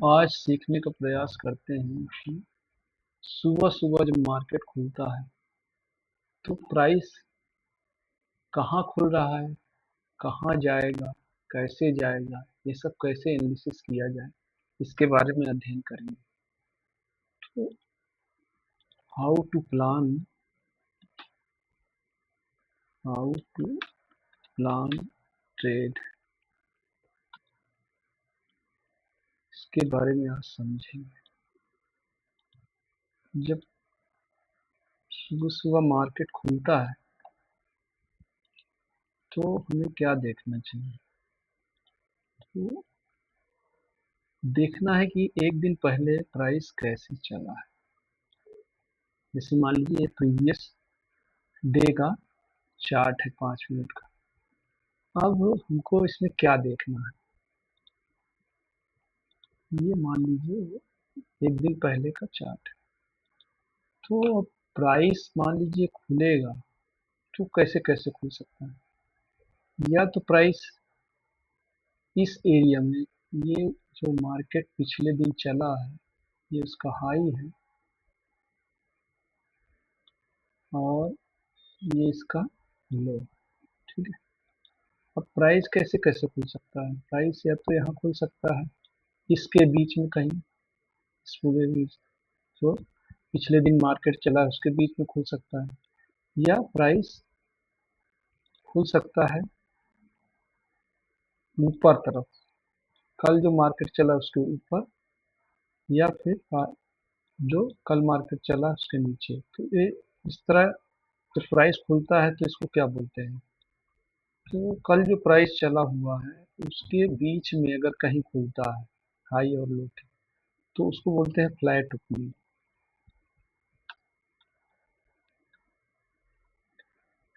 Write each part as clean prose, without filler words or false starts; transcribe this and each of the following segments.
आज सीखने का प्रयास करते हैं कि सुबह सुबह जब मार्केट खुलता है तो प्राइस कहाँ खुल रहा है, कहाँ जाएगा, कैसे जाएगा, ये सब कैसे एनालिसिस किया जाए, इसके बारे में अध्ययन करेंगे। तो how to plan how to plan trade, इसके बारे में आज समझेंगे। जब सुबह सुबह मार्केट खुलता है तो हमें क्या देखना चाहिए? तो देखना है कि एक दिन पहले प्राइस कैसे चला है। जैसे मान लीजिए प्रीवियस डे का चार्ट है 5 मिनट का। अब हमको इसमें क्या देखना है, ये मान लीजिए एक दिन पहले का चार्ट है। तो अब प्राइस मान लीजिए खुलेगा तो कैसे कैसे खुल सकता है, या तो प्राइस इस एरिया में, ये जो मार्केट पिछले दिन चला है ये उसका हाई है और ये इसका लो, ठीक है। अब प्राइस कैसे कैसे खुल सकता है, प्राइस या तो यहाँ खुल सकता है इसके बीच में कहीं, इस पूरे बीच जो पिछले दिन मार्केट चला है उसके बीच में खुल सकता है, या प्राइस खुल सकता है ऊपर तरफ, कल जो मार्केट चला उसके ऊपर, या फिर जो कल मार्केट चला उसके नीचे। तो ये इस तरह जब प्राइस खुलता है तो इसको क्या बोलते हैं, तो कल जो प्राइस चला हुआ है उसके बीच में अगर कहीं खुलता है हाई और लो के, तो उसको बोलते हैं फ्लैट ओपनिंग।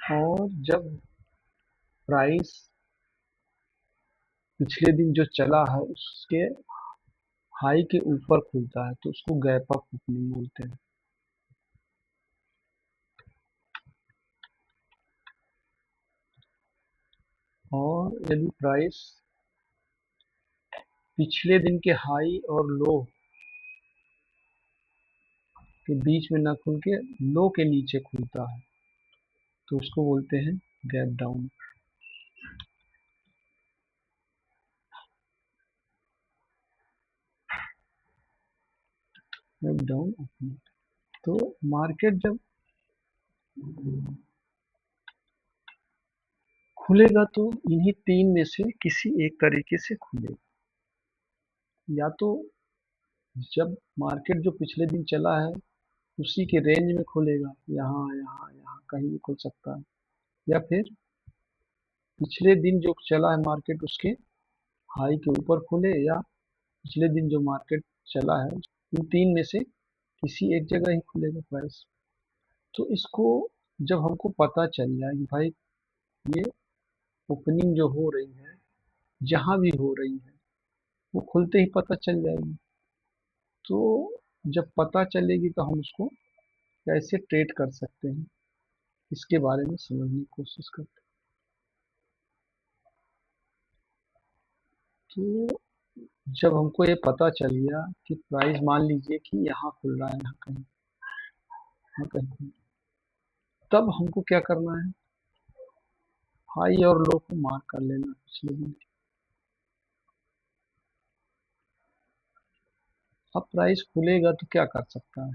और जब प्राइस पिछले दिन जो चला है उसके हाई के ऊपर खुलता है तो उसको गैप अप ओपनिंग बोलते हैं। और यदि प्राइस पिछले दिन के हाई और लो के बीच में ना खुल के लो के नीचे खुलता है तो उसको बोलते हैं gap down. Gap down opening. तो मार्केट जब खुलेगा तो इन्हीं तीन में से किसी एक तरीके से खुलेगा, या तो जब मार्केट जो पिछले दिन चला है उसी के रेंज में खुलेगा, यहाँ यहाँ यहाँ कहीं भी खुल सकता है, या फिर पिछले दिन जो चला है मार्केट उसके हाई के ऊपर खुले, या पिछले दिन जो मार्केट चला है इन तीन में से किसी एक जगह ही खुलेगा प्राइस। तो इसको जब हमको पता चल जाए कि भाई ये ओपनिंग जो हो रही है जहां भी हो रही है वो खुलते ही पता चल जाएगी, तो जब पता चलेगी तो हम उसको कैसे ट्रेड कर सकते हैं इसके बारे में समझने की कोशिश करते हैं। तो जब हमको ये पता चल गया कि प्राइस मान लीजिए कि यहाँ खुल रहा है, यहाँ कहीं, यहाँ कहीं खुल रहा है, तब हमको क्या करना है, हाई और लो को मार्क कर लेना पिछले दिन की। अब प्राइस खुलेगा तो क्या कर सकता है,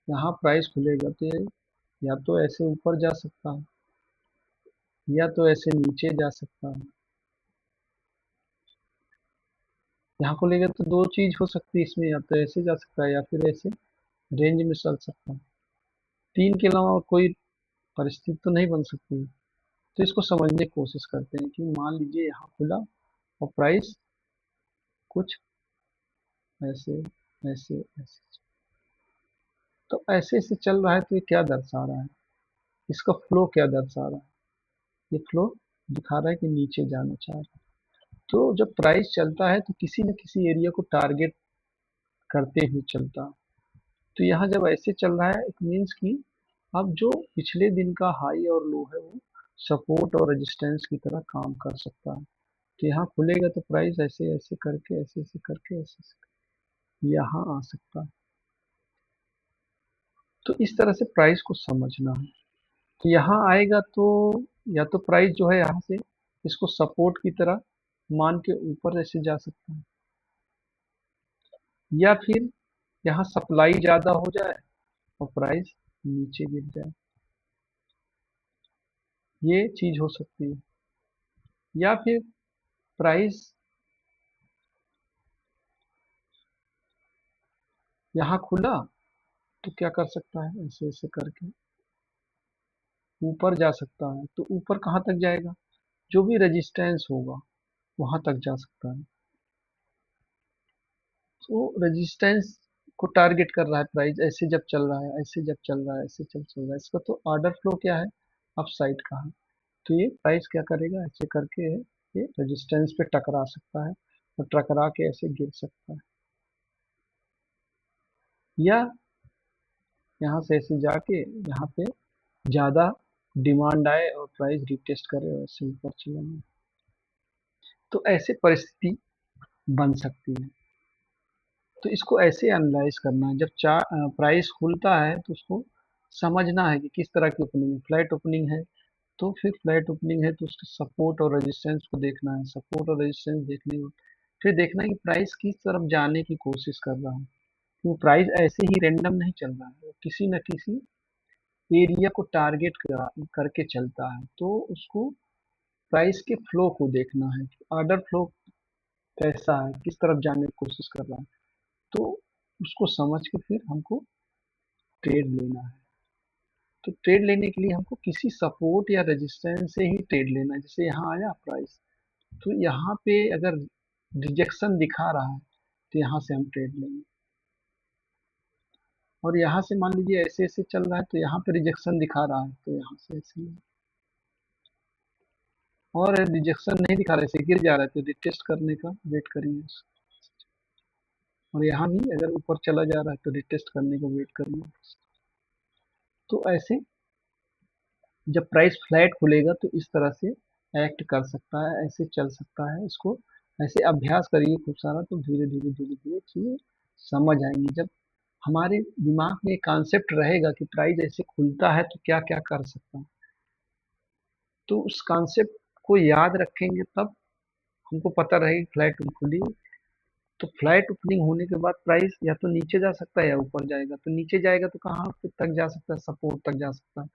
यहाँ प्राइस खुलेगा तो ये या तो ऐसे ऊपर जा सकता है या तो ऐसे नीचे जा सकता है। यहाँ खुलेगा तो दो चीज हो सकती है इसमें, या तो ऐसे जा सकता है या फिर ऐसे रेंज में चल सकता है। तीन के अलावा और कोई परिस्थिति तो नहीं बन सकती है। तो इसको समझने की कोशिश करते हैं कि मान लीजिए यहाँ खुला और प्राइस कुछ ऐसे ऐसे ऐसे, तो ऐसे ऐसे चल रहा है तो ये क्या दर्शा रहा है, इसका फ्लो क्या दर्शा रहा है, ये फ्लो दिखा रहा है कि नीचे जाना चाह रहा है। तो जब प्राइस चलता है तो किसी न किसी एरिया को टारगेट करते हुए चलता है। तो यहाँ जब ऐसे चल रहा है इट मीन्स कि अब जो पिछले दिन का हाई और लो है वो सपोर्ट और रेजिस्टेंस की तरह काम कर सकता है। तो यहाँ खुलेगा तो प्राइस ऐसे ऐसे करके ऐसे ऐसे करके ऐसे ऐसे यहाँ आ सकता है। तो इस तरह से प्राइस को समझना है। तो यहाँ आएगा तो या तो प्राइस जो है यहाँ से इसको सपोर्ट की तरह मान के ऊपर ऐसे जा सकता है, या फिर यहाँ सप्लाई ज्यादा हो जाए और प्राइस नीचे गिर जाए, ये चीज हो सकती है। या फिर प्राइस यहाँ खुला तो क्या कर सकता है, ऐसे ऐसे करके ऊपर जा सकता है। तो ऊपर कहाँ तक जाएगा, जो भी रेजिस्टेंस होगा वहां तक जा सकता है। तो रेजिस्टेंस को टारगेट कर रहा है प्राइस, ऐसे जब चल रहा है, ऐसे जब चल रहा है, ऐसे चल रहा है, इसका तो ऑर्डर फ्लो क्या है, अप साइड का है। तो ये प्राइस क्या करेगा, ऐसे करके ये रेजिस्टेंस पे टकरा सकता है और टकरा के ऐसे गिर सकता है, या यहाँ से ऐसे जाके यहाँ पे ज्यादा डिमांड आए और प्राइस रिटेस्ट करे और ऐसे ऊपर चला जाए। तो ऐसे परिस्थिति बन सकती है। तो इसको ऐसे एनालाइज करना है, जब प्राइस खुलता है तो उसको समझना है कि किस तरह की ओपनिंग है। फ्लैट ओपनिंग है तो फिर फ्लैट ओपनिंग है तो उसके सपोर्ट और रेजिस्टेंस को देखना है। सपोर्ट और रेजिस्टेंस देखने को फिर देखना है कि प्राइस किस तरफ जाने की कोशिश कर रहा है। क्योंकि प्राइस ऐसे ही रेंडम नहीं चल रहा है, वो किसी न किसी एरिया को टारगेट करके चलता है। तो उसको प्राइस के फ्लो को देखना है कि ऑर्डर फ्लो कैसा है, किस तरफ जाने की कोशिश कर रहा है। तो उसको समझ के फिर हमको ट्रेड लेना है। तो ट्रेड लेने के लिए हमको किसी सपोर्ट या रेजिस्टेंस से ही ट्रेड लेना है। जैसे यहाँ आया प्राइस, तो यहाँ पे अगर रिजेक्शन दिखा रहा है तो यहाँ से हम ट्रेड लेंगे। और यहाँ से मान लीजिए ऐसे ऐसे चल रहा है तो यहाँ पे रिजेक्शन दिखा रहा है तो यहाँ से ऐसे लेंगे। और रिजेक्शन नहीं दिखा रहा है, ऐसे गिर जा रहा है तो रिटेस्ट करने का वेट करिए। और यहाँ भी अगर ऊपर चला जा रहा है तो रिटेस्ट करने का वेट करिए। तो ऐसे जब प्राइस फ्लैट खुलेगा तो इस तरह से एक्ट कर सकता है, ऐसे चल सकता है। इसको ऐसे अभ्यास करिए खूब सारा तो धीरे धीरे धीरे धीरे चीजें समझ आएंगी। जब हमारे दिमाग में एक कॉन्सेप्ट रहेगा कि प्राइस ऐसे खुलता है तो क्या क्या कर सकता है, तो उस कॉन्सेप्ट को याद रखेंगे तब हमको पता रहेगी फ्लैट खुली। तो फ्लैट ओपनिंग होने के बाद प्राइस या तो नीचे जा सकता है या ऊपर जाएगा। तो नीचे जाएगा तो कहाँ पे तक जा सकता है, सपोर्ट तक जा सकता है।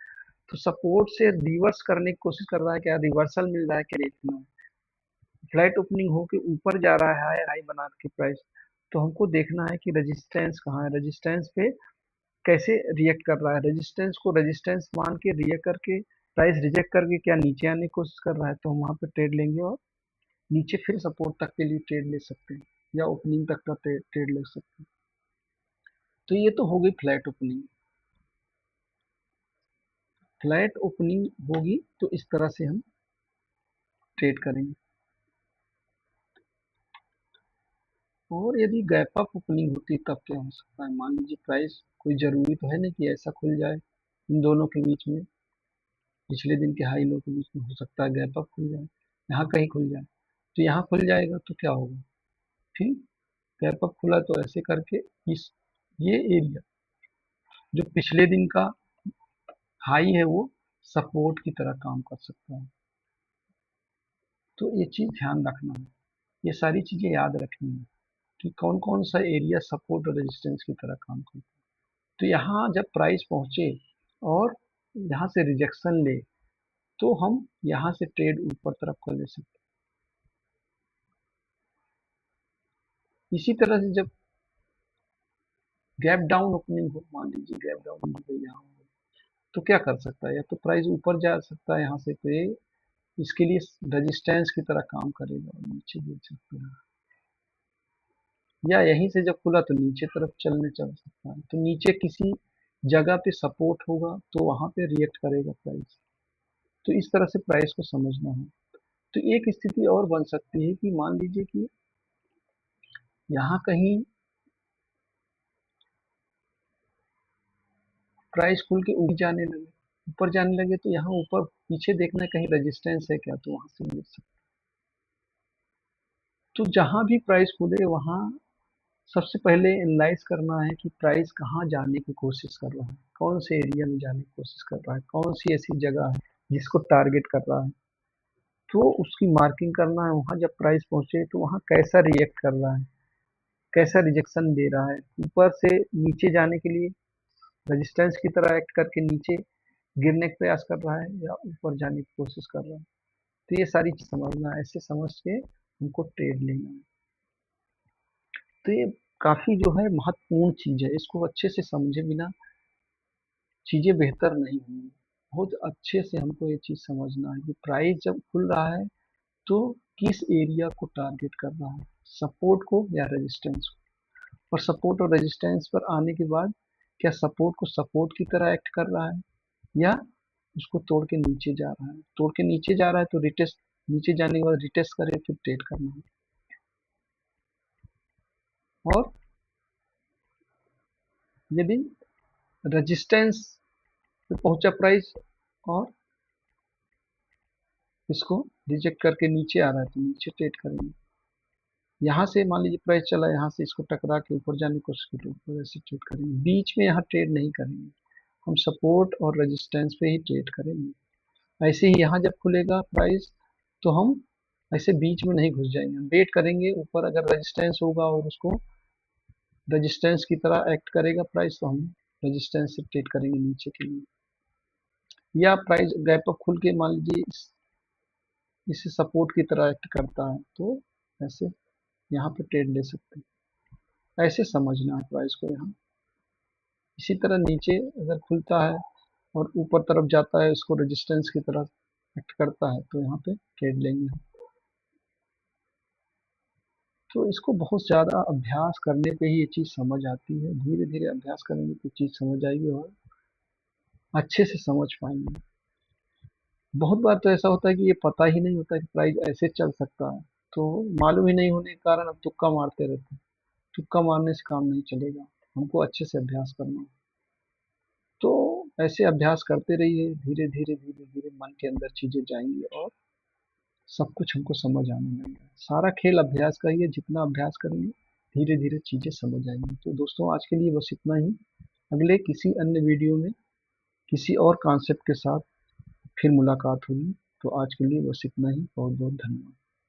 तो सपोर्ट से रिवर्स करने की कोशिश कर रहा है, क्या रिवर्सल मिल रहा है क्या देखना है। फ्लैट ओपनिंग होके ऊपर जा रहा है हाई हाई बना के प्राइस, तो हमको देखना है कि रेजिस्टेंस कहाँ है, रेजिस्टेंस पे कैसे रिएक्ट कर रहा है। रेजिस्टेंस को रेजिस्टेंस मान के रिएक्ट करके प्राइस रिजेक्ट करके क्या नीचे आने की कोशिश कर रहा है तो हम वहां पे ट्रेड लेंगे, और नीचे फिर सपोर्ट तक के लिए ट्रेड ले सकते हैं या ओपनिंग तक का ट्रेड ले सकते हैं। तो ये तो हो गई फ्लैट ओपनिंग। फ्लैट ओपनिंग होगी तो इस तरह से हम ट्रेड करेंगे। और यदि गैप अप ओपनिंग होती तब क्या हो सकता है, मान लीजिए प्राइस कोई जरूरी तो है नहीं कि ऐसा खुल जाए इन दोनों के बीच में, पिछले दिन के हाई लो के बीच में हो सकता है गैप अप खुल जाए, यहाँ कहीं खुल जाए। तो यहाँ खुल जाएगा तो क्या होगा, फिर गैप अप खुला तो ऐसे करके इस ये एरिया जो पिछले दिन का हाई है वो सपोर्ट की तरह काम कर सकता है। तो ये चीज ध्यान रखना है, ये सारी चीजें याद रखनी है कि कौन कौन सा एरिया सपोर्ट और रेजिस्टेंस की तरह काम करता है। तो यहाँ जब प्राइस पहुंचे और यहाँ से रिजेक्शन ले तो हम यहाँ से ट्रेड ऊपर तरफ कर ले सकते हैं। इसी तरह से जब गैप डाउन ओपनिंग हो, मान लीजिए गैप डाउन हो गई यहाँ, तो क्या कर सकता है, या तो प्राइस ऊपर जा सकता है यहाँ से तो ये इसके लिए रेजिस्टेंस की तरह काम करेगा और नीचे गिर सकता है, या यहीं से जब खुला तो नीचे तरफ चल सकता है। तो नीचे किसी जगह पे सपोर्ट होगा तो वहां पे रिएक्ट करेगा प्राइस। तो इस तरह से प्राइस को समझना है। तो एक स्थिति और बन सकती है कि मान लीजिए कि यहाँ कहीं प्राइस खुल के ऊपर जाने लगे तो यहाँ ऊपर पीछे देखना है कहीं रेजिस्टेंस है क्या, तो वहां से मिल सकता। तो जहां भी प्राइस खुले वहां सबसे पहले एनालाइज करना है कि प्राइस कहाँ जाने की कोशिश कर रहा है, कौन से एरिया में जाने की कोशिश कर रहा है, कौन सी ऐसी जगह है जिसको टारगेट कर रहा है। तो उसकी मार्किंग करना है, वहाँ जब प्राइस पहुंचे तो वहाँ कैसा रिएक्ट कर रहा है, कैसा रिजेक्शन दे रहा है, ऊपर से नीचे जाने के लिए रेजिस्टेंस की तरह एक्ट करके नीचे गिरने का प्रयास कर रहा है या ऊपर जाने की कोशिश कर रहा है। तो ये सारी चीज समझना है, ऐसे समझ के हमको ट्रेड लेना है। तो ये काफी जो है महत्वपूर्ण चीज है, इसको अच्छे से समझे बिना चीजें बेहतर नहीं होंगी। बहुत अच्छे से हमको ये चीज समझना है कि प्राइस जब खुल रहा है तो किस एरिया को टारगेट कर रहा है, सपोर्ट को या रेजिस्टेंस को। और सपोर्ट और रेजिस्टेंस पर आने के बाद क्या सपोर्ट को सपोर्ट की तरह एक्ट कर रहा है या उसको तोड़ के नीचे जा रहा है। तोड़ के नीचे जा रहा है तो रिटेस्ट, नीचे जाने के बाद रिटेस्ट करे फिर ट्रेड करना है। और यदि रेजिस्टेंस पे पहुंचा प्राइस और इसको रिजेक्ट करके नीचे आ रहा है तो नीचे ट्रेड करेंगे। यहाँ से मान लीजिए प्राइस चला, यहाँ से इसको टकरा के ऊपर जाने की कोशिश करें तो ऐसे ट्रेड करेंगे, बीच में यहाँ ट्रेड नहीं करेंगे। हम सपोर्ट और रेजिस्टेंस पे ही ट्रेड करेंगे। ऐसे ही यहाँ जब खुलेगा प्राइस तो हम ऐसे बीच में नहीं घुस जाएंगे, हम वेट करेंगे। ऊपर अगर रेजिस्टेंस होगा और उसको रेजिस्टेंस की तरह एक्ट करेगा प्राइस तो हम रेजिस्टेंस से ट्रेड करेंगे नीचे के लिए। या प्राइस गैप अप खुल के मान लीजिए इसे सपोर्ट की तरह एक्ट करता है तो ऐसे यहाँ पे ट्रेड ले सकते हैं। ऐसे समझना है प्राइस को यहाँ। इसी तरह नीचे अगर खुलता है और ऊपर तरफ जाता है, इसको रेजिस्टेंस की तरह एक्ट करता है तो यहाँ पे ट्रेड लेंगे। तो इसको बहुत ज़्यादा अभ्यास करने पे ही ये चीज़ समझ आती है, धीरे धीरे अभ्यास करेंगे तो चीज़ समझ आएगी और अच्छे से समझ पाएंगे। बहुत बार तो ऐसा होता है कि ये पता ही नहीं होता कि प्राइस ऐसे चल सकता है, तो मालूम ही नहीं होने के कारण अब तुक्का मारते रहते हैं। तुक्का मारने से काम नहीं चलेगा, हमको अच्छे से अभ्यास करना है। तो ऐसे अभ्यास करते रहिए, धीरे धीरे धीरे धीरे मन के अंदर चीजें जाएंगी और सब कुछ हमको समझ आने लगेगा। सारा खेल अभ्यास का ही है, जितना अभ्यास करेंगे धीरे धीरे चीजें समझ आएंगी। तो दोस्तों आज के लिए बस इतना ही। अगले किसी अन्य वीडियो में किसी और कॉन्सेप्ट के साथ फिर मुलाकात होगी। तो आज के लिए बस इतना ही। बहुत बहुत धन्यवाद।